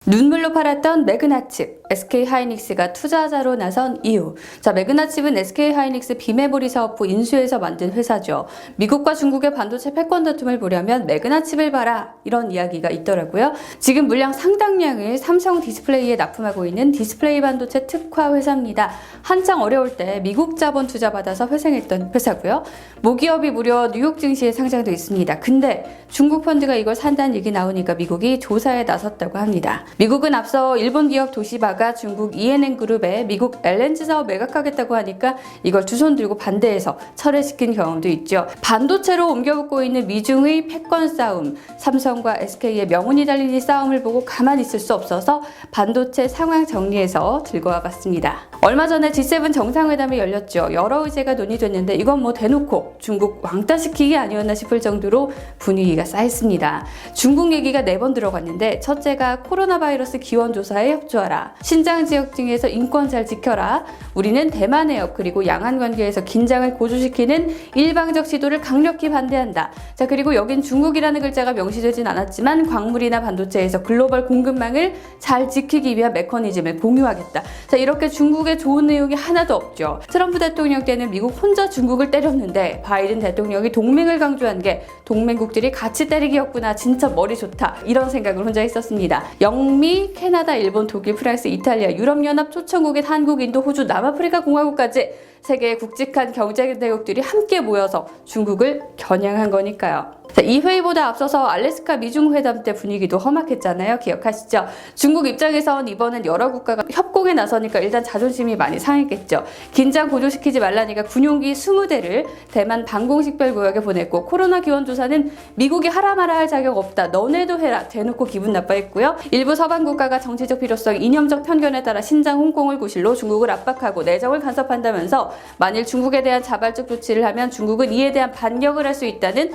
눈물로 팔았던 매그나칩, SK하이닉스가 투자자로 나선 이유. 자, 매그나칩은 SK하이닉스 비메모리 사업부 인수해서 만든 회사죠. 미국과 중국의 반도체 패권 다툼을 보려면 매그나칩을 봐라, 이런 이야기가 있더라고요. 지금 물량 상당량을 삼성 디스플레이에 납품하고 있는 디스플레이 반도체 특화 회사입니다. 한창 어려울 때 미국 자본 투자 받아서 회생했던 회사고요. 모기업이 무려 뉴욕 증시에 상장돼 있습니다. 근데 중국 펀드가 이걸 산다는 얘기 나오니까 미국이 조사에 나섰다고 합니다. 미국은 앞서 일본 기업 도시바가 중국 ENN그룹에 미국 LNG 사업 매각하겠다고 하니까 이걸 두 손 들고 반대해서 철회시킨 경험도 있죠. 반도체로 옮겨붙고 있는 미중의 패권 싸움, 삼성과 SK의 명운이 달린 이 싸움을 보고 가만히 있을 수 없어서 반도체 상황 정리해서 들고 와봤습니다. 얼마 전에 G7 정상회담이 열렸죠. 여러 의제가 논의됐는데 이건 뭐 대놓고 중국 왕따시키기 아니었나 싶을 정도로 분위기가 쌓였습니다. 중국 얘기가 4번 들어갔는데 첫째가 코로나 바이러스 기원 조사에 협조하라. 신장 지역 등에서 인권 잘 지켜라. 우리는 대만 해역 그리고 양안 관계에서 긴장을 고조시키는 일방적 시도를 강력히 반대한다. 자, 그리고 여긴 중국이라는 글자가 명시되진 않았지만 광물이나 반도체에서 글로벌 공급망을 잘 지키기 위한 메커니즘을 공유하겠다. 자, 이렇게 중국의 좋은 내용이 하나도 없죠. 트럼프 대통령 때는 미국 혼자 중국을 때렸는데 바이든 대통령이 동맹을 강조한 게 동맹국들이 같이 때리기였구나. 진짜 머리 좋다. 이런 생각을 혼자 했었습니다. 영미, 캐나다, 일본, 독일, 프랑스, 이탈리아, 유럽연합 초청국인 한국, 인도, 호주, 남아프리카 공화국까지 세계의 굵직한 경제대국들이 함께 모여서 중국을 겨냥한 거니까요. 자, 이 회의보다 앞서서 알래스카 미중 회담 때 분위기도 험악했잖아요. 기억하시죠? 중국 입장에선 이번엔 여러 국가가 협공에 나서니까 일단 자존심이 많이 상했겠죠. 긴장 고조시키지 말라니까 군용기 20대를 대만 방공식별구역에 보냈고 코로나 기원 조사는 미국이 하라 마라 할 자격 없다. 너네도 해라. 대놓고 기분 나빠했고요. 일부 서방 국가가 정치적 필요성, 이념적 편견에 따라 신장 홍콩을 구실로 중국을 압박하고 내정을 간섭한다면서 만일 중국에 대한 자발적 조치를 하면 중국은 이에 대한 반격을 할 수 있다는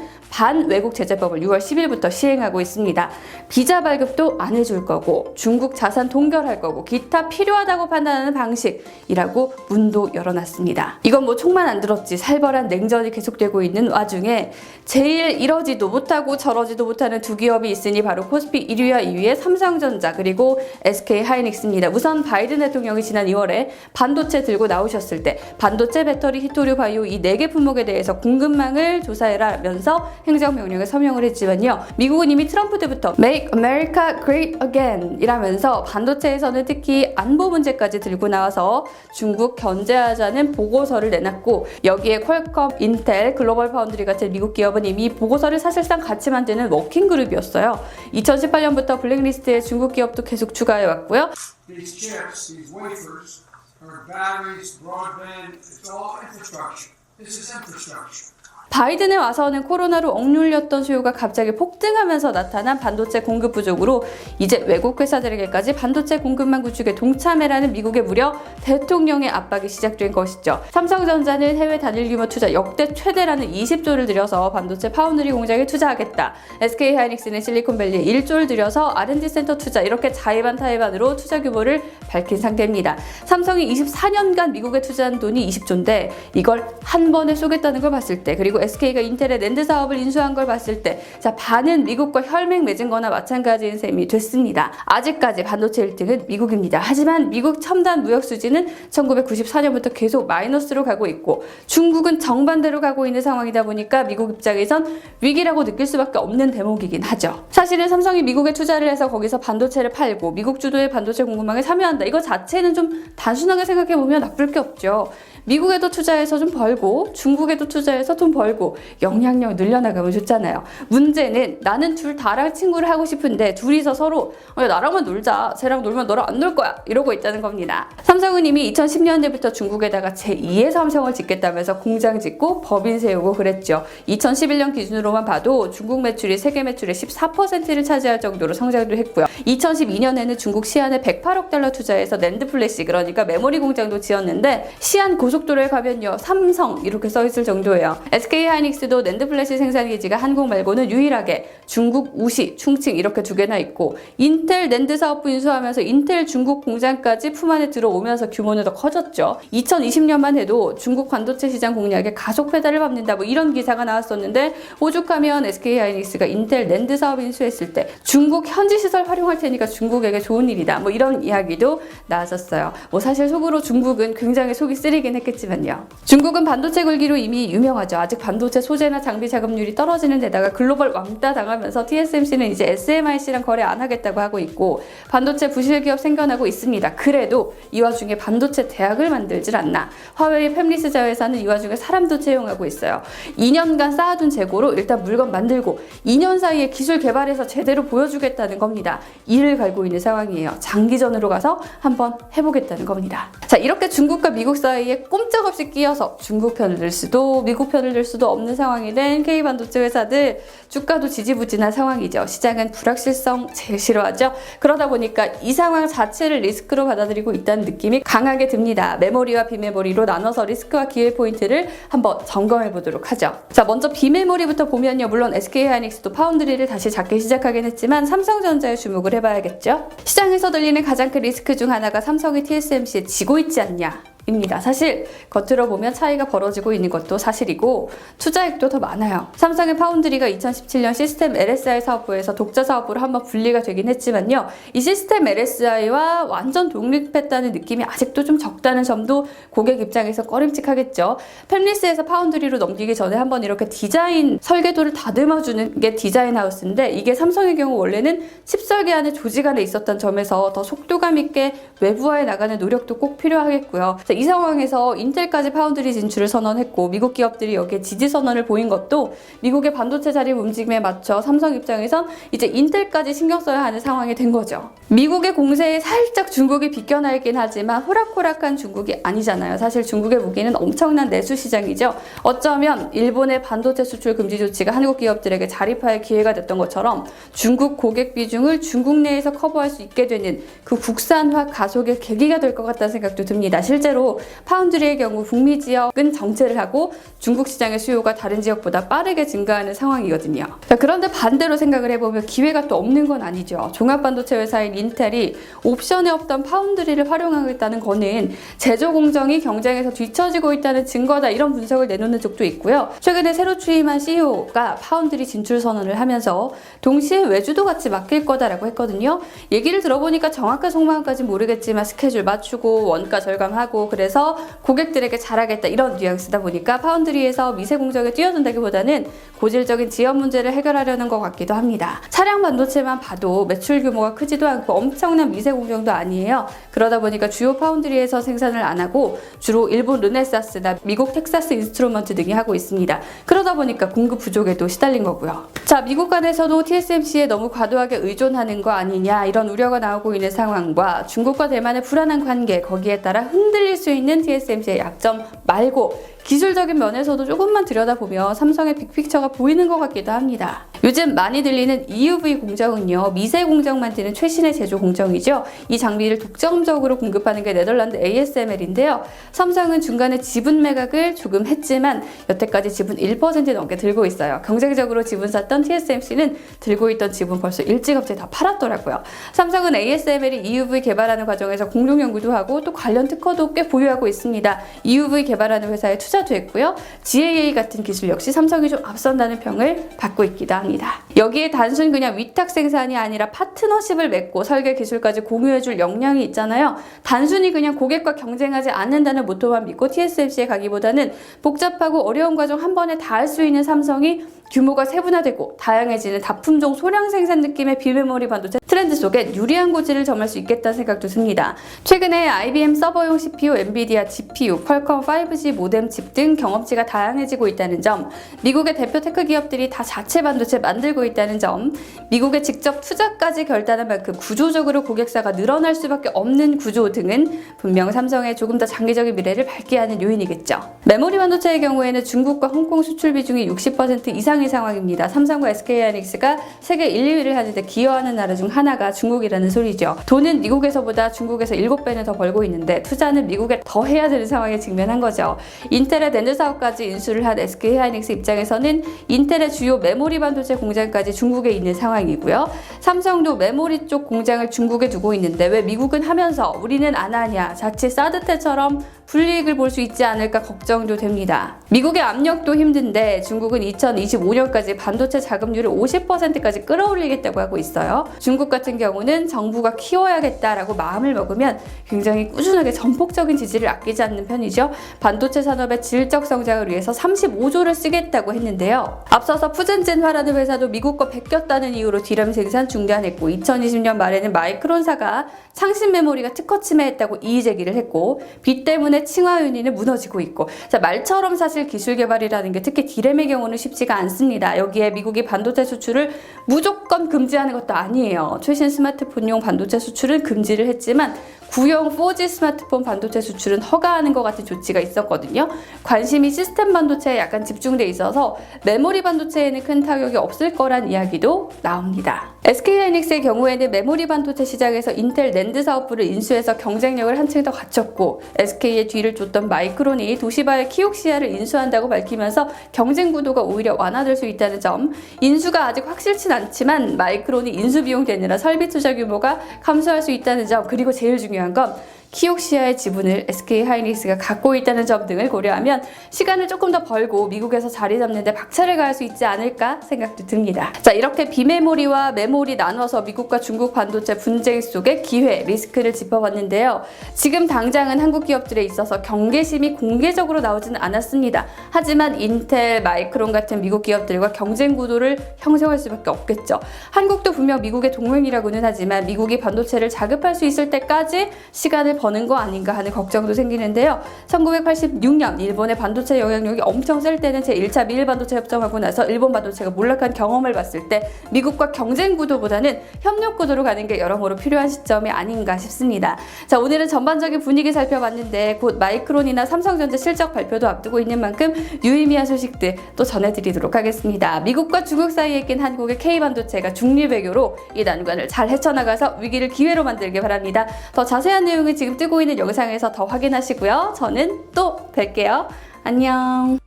외국 제재법을 6월 10일부터 시행하고 있습니다. 비자 발급도 안 해줄 거고 중국 자산 동결할 거고 기타 필요하다고 판단하는 방식이라고 문도 열어놨습니다. 이건 뭐 총만 안 들었지 살벌한 냉전이 계속되고 있는 와중에 제일 이러지도 못하고 저러지도 못하는 두 기업이 있으니 바로 코스피 1위와 2위의 삼성전자 그리고 SK하이닉스입니다. 우선 바이든 대통령이 지난 2월에 반도체 들고 나오셨을 때 반도체, 배터리, 히토류, 바이오 이 4개 품목에 대해서 공급망을 조사해라면서 행정명령을 서명을 했지만요. 미국은 이미 트럼프 때부터 Make America Great Again 이라면서 반도체에서는 특히 안보 문제까지 들고 나와서 중국 견제하자는 보고서를 내놨고 여기에 퀄컴, 인텔, 글로벌 파운드리 같은 미국 기업은 이미 보고서를 사실상 같이 만드는 워킹그룹이었어요. 2018년부터 블랙리스트에 중국 기업도 계속 추가해왔고요. These chips, these wafers, are batteries, broadband, it's all infrastructure. This is infrastructure. 바이든에 와서는 코로나로 억눌렸던 수요가 갑자기 폭등하면서 나타난 반도체 공급 부족으로 이제 외국 회사들에게까지 반도체 공급망 구축에 동참해라는 미국의 무려 대통령의 압박이 시작된 것이죠. 삼성전자는 해외 단일 규모 투자 역대 최대라는 20조를 들여서 반도체 파운드리 공장에 투자하겠다. SK하이닉스는 실리콘밸리에 1조를 들여서 R&D 센터 투자 이렇게 자의반 타의반으로 투자 규모를 밝힌 상태입니다. 삼성이 24년간 미국에 투자한 돈이 20조인데 이걸 한 번에 쏘겠다는 걸 봤을 때 그리고 SK가 인텔의 랜드 사업을 인수한 걸 봤을 때 자, 반은 미국과 혈맹 맺은 거나 마찬가지인 셈이 됐습니다. 아직까지 반도체 1등은 미국입니다. 하지만 미국 첨단 무역 수지는 1994년부터 계속 마이너스로 가고 있고 중국은 정반대로 가고 있는 상황이다 보니까 미국 입장에선 위기라고 느낄 수밖에 없는 대목이긴 하죠. 사실은 삼성이 미국에 투자를 해서 거기서 반도체를 팔고 미국 주도의 반도체 공급망에 참여한다. 이거 자체는 좀 단순하게 생각해보면 나쁠 게 없죠. 미국에도 투자해서 좀 벌고 중국에도 투자해서 돈 벌고 영향력 늘려나가면 좋잖아요. 문제는 나는 둘 다랑 친구를 하고 싶은데 둘이서 서로 야, 나랑만 놀자. 쟤랑 놀면 너랑 안 놀 거야. 이러고 있다는 겁니다. 삼성은 이미 2010년대부터 중국에다가 제2의 삼성을 짓겠다면서 공장 짓고 법인 세우고 그랬죠. 2011년 기준으로만 봐도 중국 매출이 세계 매출의 14%를 차지할 정도로 성장도 했고요. 2012년에는 중국 시안에 108억 달러 투자해서 낸드 플래시 그러니까 메모리 공장도 지었는데 시안 고속도로에 가면요 삼성 이렇게 써있을 정도예요. SK SK하이닉스도 낸드 플래시 생산 기지가 한국 말고는 유일하게 중국 우시, 충칭 이렇게 두 개나 있고 인텔 낸드 사업부 인수하면서 인텔 중국 공장까지 품 안에 들어오면서 규모는 더 커졌죠. 2020년만 해도 중국 반도체 시장 공략에 가속 페달을 밟는다 뭐 이런 기사가 나왔었는데 오죽하면 SK하이닉스가 인텔 낸드 사업 인수했을 때 중국 현지 시설 활용할 테니까 중국에게 좋은 일이다 뭐 이런 이야기도 나왔었어요. 뭐 사실 속으로 중국은 굉장히 속이 쓰리긴 했겠지만요. 중국은 반도체 굴기로 이미 유명하죠. 아직 반도체 소재나 장비 자급률이 떨어지는 데다가 글로벌 왕따 당하면서 TSMC는 이제 SMIC랑 거래 안 하겠다고 하고 있고 반도체 부실 기업 생겨나고 있습니다. 그래도 이 와중에 반도체 대학을 만들질 않나. 화웨이 팹리스 자회사는 이 와중에 사람도 채용하고 있어요. 2년간 쌓아둔 재고로 일단 물건 만들고 2년 사이에 기술 개발해서 제대로 보여주겠다는 겁니다. 이를 갈고 있는 상황이에요. 장기전으로 가서 한번 해보겠다는 겁니다. 자, 이렇게 중국과 미국 사이에 꼼짝없이 끼어서 중국 편을 들 수도 미국 편을 들 수도 없는 상황이 된 K반도체 회사들 주가도 지지부진한 상황이죠. 시장은 불확실성 제일 싫어하죠. 그러다 보니까 이 상황 자체를 리스크로 받아들이고 있다는 느낌이 강하게 듭니다. 메모리와 비메모리로 나눠서 리스크와 기회 포인트를 한번 점검해 보도록 하죠. 자, 먼저 비메모리부터 보면요. 물론 SK하이닉스도 파운드리를 다시 잡기 시작하긴 했지만 삼성전자에 주목을 해봐야겠죠. 시장에서 들리는 가장 큰 리스크 중 하나가 삼성이 TSMC에 지고 있지 않냐 입니다. 사실 겉으로 보면 차이가 벌어지고 있는 것도 사실이고 투자액도 더 많아요. 삼성의 파운드리가 2017년 시스템 LSI 사업부에서 독자 사업부로 한번 분리가 되긴 했지만요. 이 시스템 LSI와 완전 독립했다는 느낌이 아직도 좀 적다는 점도 고객 입장에서 꺼림칙하겠죠. 팹리스에서 파운드리로 넘기기 전에 한번 이렇게 디자인 설계도를 다듬어주는 게 디자인 하우스인데 이게 삼성의 경우 원래는 칩설계 안에 조직 안에 있었던 점에서 더 속도감 있게 외부화해 나가는 노력도 꼭 필요하겠고요. 이 상황에서 인텔까지 파운드리 진출을 선언했고 미국 기업들이 여기에 지지 선언을 보인 것도 미국의 반도체 자립 움직임에 맞춰 삼성 입장에선 이제 인텔까지 신경 써야 하는 상황이 된 거죠. 미국의 공세에 살짝 중국이 비껴나 있긴 하지만 호락호락한 중국이 아니잖아요. 사실 중국의 무기는 엄청난 내수 시장이죠. 어쩌면 일본의 반도체 수출 금지 조치가 한국 기업들에게 자립할 기회가 됐던 것처럼 중국 고객 비중을 중국 내에서 커버할 수 있게 되는 그 국산화 가속의 계기가 될 것 같다는 생각도 듭니다. 실제로 파운드리의 경우 북미 지역은 정체를 하고 중국 시장의 수요가 다른 지역보다 빠르게 증가하는 상황이거든요. 자, 그런데 반대로 생각을 해보면 기회가 또 없는 건 아니죠. 종합반도체 회사인 인텔이 옵션에 없던 파운드리를 활용하겠다는 거는 제조 공정이 경쟁에서 뒤처지고 있다는 증거다 이런 분석을 내놓는 쪽도 있고요. 최근에 새로 취임한 CEO가 파운드리 진출 선언을 하면서 동시에 외주도 같이 맡길 거다라고 했거든요. 얘기를 들어보니까 정확한 속마음까지는 모르겠지만 스케줄 맞추고 원가 절감하고 그래서 고객들에게 잘하겠다 이런 뉘앙스다 보니까 파운드리에서 미세 공정에 뛰어든다기보다는 고질적인 지연 문제를 해결하려는 것 같기도 합니다. 차량 반도체만 봐도 매출 규모가 크지도 않고 엄청난 미세 공정도 아니에요. 그러다 보니까 주요 파운드리에서 생산을 안 하고 주로 일본 르네사스나 미국 텍사스 인스트루먼트 등이 하고 있습니다. 그러다 보니까 공급 부족에도 시달린 거고요. 자, 미국 간에서도 TSMC에 너무 과도하게 의존하는 거 아니냐 이런 우려가 나오고 있는 상황과 중국과 대만의 불안한 관계 거기에 따라 흔들릴 수 있는 TSMC의 약점 말고 기술적인 면에서도 조금만 들여다보면 삼성의 빅픽처가 보이는 것 같기도 합니다. 요즘 많이 들리는 EUV 공정은요. 미세 공정 만드는 최신의 제조 공정이죠. 이 장비를 독점적으로 공급하는 게 네덜란드 ASML인데요. 삼성은 중간에 지분 매각을 조금 했지만 여태까지 지분 1% 넘게 들고 있어요. 경쟁적으로 지분 샀던 TSMC는 들고 있던 지분 벌써 일찌감치 다 팔았더라고요. 삼성은 ASML이 EUV 개발하는 과정에서 공동 연구도 하고 또 관련 특허도 꽤 보유하고 있습니다. EUV 개발하는 회사에 투자도 했고요. GAA 같은 기술 역시 삼성이 좀 앞선다는 평을 받고 있기도 합니다. 여기에 단순 그냥 위탁 생산이 아니라 파트너십을 맺고 설계 기술까지 공유해줄 역량이 있잖아요. 단순히 그냥 고객과 경쟁하지 않는다는 모토만 믿고 TSMC에 가기보다는 복잡하고 어려운 과정 한 번에 다 할 수 있는 삼성이 규모가 세분화되고 다양해지는 다품종 소량 생산 느낌의 비메모리 반도체 트렌드 속에 유리한 고지를 점할 수 있겠다는 생각도 듭니다. 최근에 IBM 서버용 CPU, 엔비디아 GPU, 퀄컴 5G 모뎀 칩 등 경험치가 다양해지고 있다는 점, 미국의 대표 테크 기업들이 다 자체 반도체 만들고 있다는 점, 미국에 직접 투자까지 결단한 만큼 구조적으로 고객사가 늘어날 수밖에 없는 구조 등은 분명 삼성의 조금 더 장기적인 미래를 밝게 하는 요인이겠죠. 메모리 반도체의 경우에는 중국과 홍콩 수출 비중이 60% 이상인 분명히 상황입니다. 삼성과 SK하이닉스가 세계 1, 2위를 하는데 기여하는 나라 중 하나가 중국이라는 소리죠. 돈은 미국에서보다 중국에서 7배는 더 벌고 있는데 투자는 미국에 더 해야 되는 상황에 직면한 거죠. 인텔의 낸드 사업까지 인수를 한 SK하이닉스 입장에서는 인텔의 주요 메모리 반도체 공장까지 중국에 있는 상황이고요. 삼성도 메모리 쪽 공장을 중국에 두고 있는데 왜 미국은 하면서 우리는 안 하냐, 자칫 사드 때처럼 불이익을 볼 수 있지 않을까 걱정도 됩니다. 미국의 압력도 힘든데 중국은 2025년까지 반도체 자금률을 50%까지 끌어올리겠다고 하고 있어요. 중국 같은 경우는 정부가 키워야겠다라고 마음을 먹으면 굉장히 꾸준하게 전폭적인 지지를 아끼지 않는 편이죠. 반도체 산업의 질적 성장을 위해서 35조를 쓰겠다고 했는데요. 앞서서 푸젠젠화라는 회사도 미국과 베꼈다는 이유로 디램 생산 중단했고 2020년 말에는 마이크론사가 창신 메모리가 특허 침해했다고 이의 제기를 했고 비 때문에 칭화 윤리는 무너지고 있고 자, 말처럼 사실 기술 개발이라는 게 특히 디램의 경우는 쉽지가 않습니다. 여기에 미국이 반도체 수출을 무조건 금지하는 것도 아니에요. 최신 스마트폰용 반도체 수출은 금지를 했지만 구형 4G 스마트폰 반도체 수출은 허가하는 것 같은 조치가 있었거든요. 관심이 시스템 반도체에 약간 집중돼 있어서 메모리 반도체에는 큰 타격이 없을 거란 이야기도 나옵니다. SK하이닉스의 경우에는 메모리 반도체 시장에서 인텔 낸드 사업부를 인수해서 경쟁력을 한층 더 갖췄고 SK의 뒤를 쫓던 마이크론이 도시바의 키옥시아를 인수한다고 밝히면서 경쟁 구도가 오히려 완화될 수 있다는 점, 인수가 아직 확실치 않지만 마이크론이 인수 비용 되느라 설비 투자 규모가 감소할 수 있다는 점, 그리고 제일 중요한 건 키옥시아의 지분을 SK하이닉스가 갖고 있다는 점 등을 고려하면 시간을 조금 더 벌고 미국에서 자리 잡는 데 박차를 가할 수 있지 않을까 생각도 듭니다. 자, 이렇게 비메모리와 메모리 나눠서 미국과 중국 반도체 분쟁 속의 기회, 리스크를 짚어봤는데요. 지금 당장은 한국 기업들에 있어서 경계심이 공개적으로 나오지는 않았습니다. 하지만 인텔, 마이크론 같은 미국 기업들과 경쟁 구도를 형성할 수밖에 없겠죠. 한국도 분명 미국의 동맹이라고는 하지만 미국이 반도체를 자급할 수 있을 때까지 시간을 버는 거 아닌가 하는 걱정도 생기는데요. 1986년 일본의 반도체 영향력이 엄청 셀 때는 제1차 미일 반도체 협정하고 나서 일본 반도체가 몰락한 경험을 봤을 때 미국과 경쟁 구도보다는 협력 구도로 가는 게 여러모로 필요한 시점이 아닌가 싶습니다. 자, 오늘은 전반적인 분위기 살펴봤는데 곧 마이크론이나 삼성전자 실적 발표도 앞두고 있는 만큼 유의미한 소식들 또 전해드리도록 하겠습니다. 미국과 중국 사이에 낀 한국의 K반도체가 중립외교로 이 난관을 잘 헤쳐나가서 위기를 기회로 만들길 바랍니다. 더 자세한 내용은 지금 뜨고 있는 영상에서 더 확인하시고요. 저는 또 뵐게요. 안녕.